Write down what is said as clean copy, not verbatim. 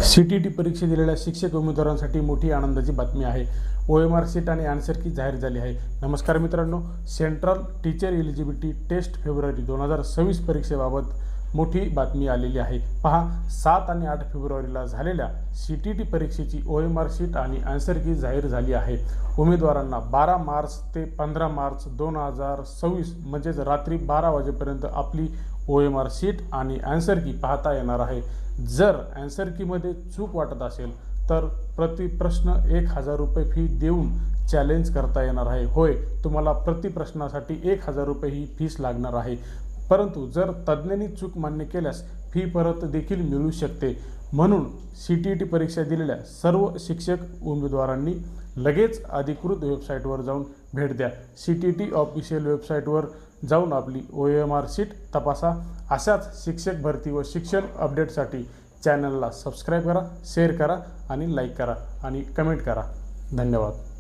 CTT परीक्षा दिलेल्या शिक्षक उमेदवारांसाठी मोठी आनंदाची बातमी आहे। OMR सीट आणि आन्सर की जाहीर झाली आहे। नमस्कार मित्रांनो, सेंट्रल टीचर एलिजिबिलिटी टेस्ट फेब्रुवारी 2026 परीक्षेबाबत मोठी बातमी आलेली आहे। पहा, 7 आणि 8 फेब्रुवारीला झालेल्या CTT परीक्षेची OMR सीट आणि आन्सर की जाहीर झाली आहे। उमेदवारांना 12 मार्च ते 15 मार्च 2026 म्हणजेच रात्री 12 वाजेपर्यंत आपली OMR सीट आणि आन्सर की पाहता येणार आहे। जर आन्सर कीमध्ये चूक वाटत असेल तर प्रति प्रश्न 1000 रुपये फी देऊन चॅलेंज करता येणार आहे। होय, तुम्हाला प्रति प्रश्नासाठी 1000 रुपये ही फीस लागणार आहे। परंतु जर तज्ज्ञांनी चूक मान्य केल्यास फी परत देखील मिळू शकते। म्हणून CTT परीक्षा दिलेल्या सर्व शिक्षक उमेदवारांनी लगेच अधिकृत वेबसाईटवर जाऊन भेट द्या। CTT ऑफिशियल वेबसाईटवर जाऊन आपली OMR सीट तपासा। अशाच शिक्षक भरती व शिक्षण अपडेटसाठी चॅनलला सबस्क्राईब करा, शेअर करा आणि लाईक करा आणि कमेंट करा। धन्यवाद।